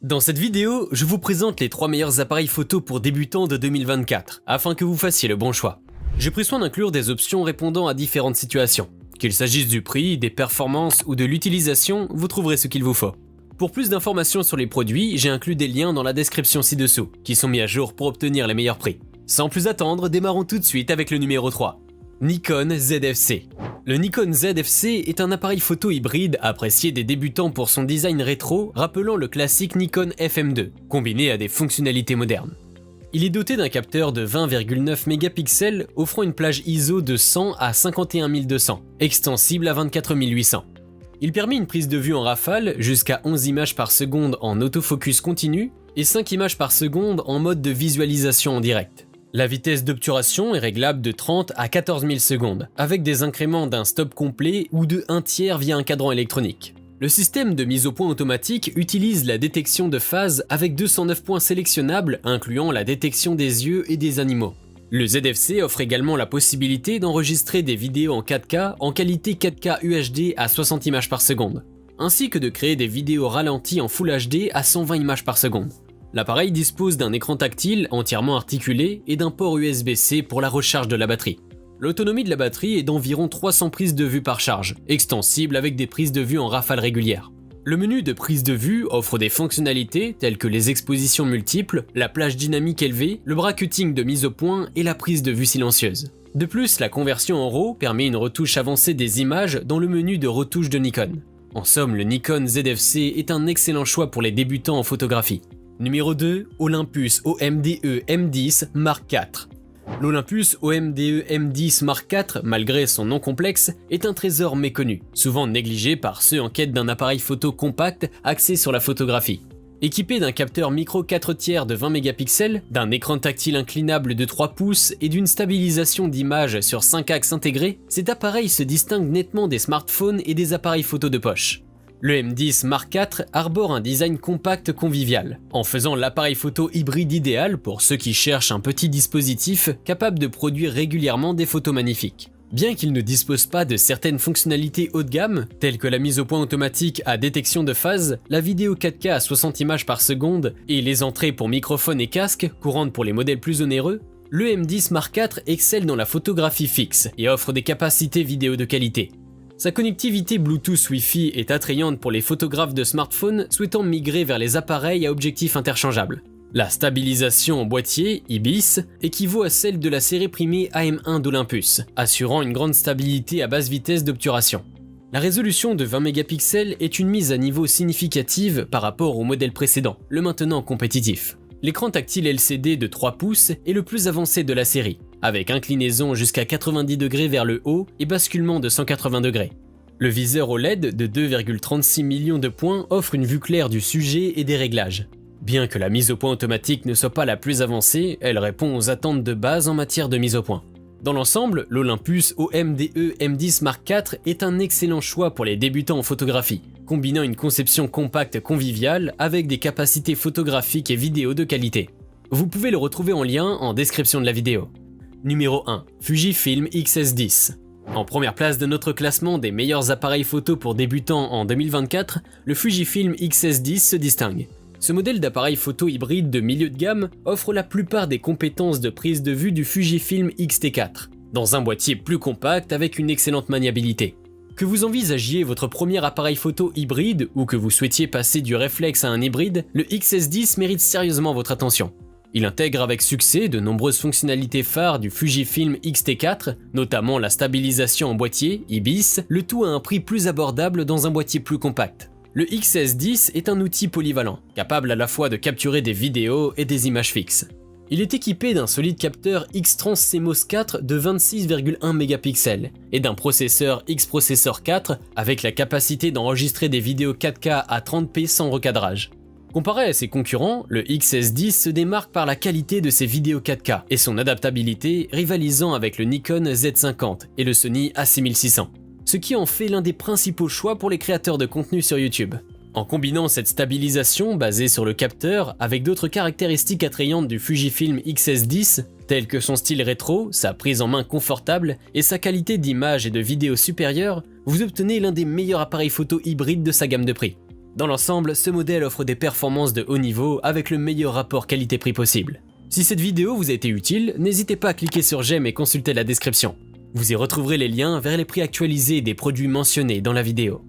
Dans cette vidéo, je vous présente les 3 meilleurs appareils photo pour débutants de 2024, afin que vous fassiez le bon choix. J'ai pris soin d'inclure des options répondant à différentes situations. Qu'il s'agisse du prix, des performances ou de l'utilisation, vous trouverez ce qu'il vous faut. Pour plus d'informations sur les produits, j'ai inclus des liens dans la description ci-dessous, qui sont mis à jour pour obtenir les meilleurs prix. Sans plus attendre, démarrons tout de suite avec le numéro 3. Nikon ZFC. Le Nikon ZFC est un appareil photo hybride apprécié des débutants pour son design rétro rappelant le classique Nikon FM2, combiné à des fonctionnalités modernes. Il est doté d'un capteur de 20,9 mégapixels offrant une plage ISO de 100 à 51200, extensible à 24800. Il permet une prise de vue en rafale jusqu'à 11 images par seconde en autofocus continu et 5 images par seconde en mode de visualisation en direct. La vitesse d'obturation est réglable de 30 à 14 000 secondes, avec des incréments d'un stop complet ou de 1/3 via un cadran électronique. Le système de mise au point automatique utilise la détection de phase avec 209 points sélectionnables incluant la détection des yeux et des animaux. Le ZFC offre également la possibilité d'enregistrer des vidéos en 4K en qualité 4K UHD à 60 images par seconde, ainsi que de créer des vidéos ralenties en Full HD à 120 images par seconde. L'appareil dispose d'un écran tactile entièrement articulé et d'un port USB-C pour la recharge de la batterie. L'autonomie de la batterie est d'environ 300 prises de vue par charge, extensible avec des prises de vue en rafale régulière. Le menu de prise de vue offre des fonctionnalités telles que les expositions multiples, la plage dynamique élevée, le bracketing de mise au point et la prise de vue silencieuse. De plus, la conversion en RAW permet une retouche avancée des images dans le menu de retouche de Nikon. En somme, le Nikon ZFC est un excellent choix pour les débutants en photographie. Numéro 2, Olympus OMDE M10 Mark IV. L'Olympus OMDE M10 Mark IV, malgré son nom complexe, est un trésor méconnu, souvent négligé par ceux en quête d'un appareil photo compact axé sur la photographie. Équipé d'un capteur micro 4/3 de 20 mégapixels, d'un écran tactile inclinable de 3 pouces et d'une stabilisation d'image sur 5 axes intégrés, cet appareil se distingue nettement des smartphones et des appareils photo de poche. Le M10 Mark IV arbore un design compact convivial, en faisant l'appareil photo hybride idéal pour ceux qui cherchent un petit dispositif capable de produire régulièrement des photos magnifiques. Bien qu'il ne dispose pas de certaines fonctionnalités haut de gamme, telles que la mise au point automatique à détection de phase, la vidéo 4K à 60 images par seconde et les entrées pour microphone et casque, courantes pour les modèles plus onéreux, le M10 Mark IV excelle dans la photographie fixe et offre des capacités vidéo de qualité. Sa connectivité Bluetooth Wi-Fi est attrayante pour les photographes de smartphones souhaitant migrer vers les appareils à objectifs interchangeables. La stabilisation en boîtier, IBIS, équivaut à celle de la série primée AM1 d'Olympus, assurant une grande stabilité à basse vitesse d'obturation. La résolution de 20 mégapixels est une mise à niveau significative par rapport au modèle précédent, le maintenant compétitif. L'écran tactile LCD de 3 pouces est le plus avancé de la série, avec inclinaison jusqu'à 90 degrés vers le haut et basculement de 180 degrés. Le viseur OLED de 2,36 millions de points offre une vue claire du sujet et des réglages. Bien que la mise au point automatique ne soit pas la plus avancée, elle répond aux attentes de base en matière de mise au point. Dans l'ensemble, l'Olympus OMDE M10 Mark IV est un excellent choix pour les débutants en photographie, combinant une conception compacte conviviale avec des capacités photographiques et vidéo de qualité. Vous pouvez le retrouver en lien en description de la vidéo. Numéro 1. Fujifilm X-S10. En première place de notre classement des meilleurs appareils photo pour débutants en 2024, le Fujifilm X-S10 se distingue. Ce modèle d'appareil photo hybride de milieu de gamme offre la plupart des compétences de prise de vue du Fujifilm X-T4, dans un boîtier plus compact avec une excellente maniabilité. Que vous envisagiez votre premier appareil photo hybride ou que vous souhaitiez passer du réflexe à un hybride, le X-S10 mérite sérieusement votre attention. Il intègre avec succès de nombreuses fonctionnalités phares du Fujifilm X-T4, notamment la stabilisation en boîtier, IBIS, le tout à un prix plus abordable dans un boîtier plus compact. Le X-S10 est un outil polyvalent, capable à la fois de capturer des vidéos et des images fixes. Il est équipé d'un solide capteur X-Trans CMOS 4 de 26,1 mégapixels et d'un processeur X-Processor 4 avec la capacité d'enregistrer des vidéos 4K à 30p sans recadrage. Comparé à ses concurrents, le X-S10 se démarque par la qualité de ses vidéos 4K et son adaptabilité rivalisant avec le Nikon Z50 et le Sony A6600, ce qui en fait l'un des principaux choix pour les créateurs de contenu sur YouTube. En combinant cette stabilisation basée sur le capteur avec d'autres caractéristiques attrayantes du Fujifilm X-S10, telles que son style rétro, sa prise en main confortable et sa qualité d'image et de vidéo supérieure, vous obtenez l'un des meilleurs appareils photo hybrides de sa gamme de prix. Dans l'ensemble, ce modèle offre des performances de haut niveau avec le meilleur rapport qualité-prix possible. Si cette vidéo vous a été utile, n'hésitez pas à cliquer sur j'aime et consulter la description. Vous y retrouverez les liens vers les prix actualisés des produits mentionnés dans la vidéo.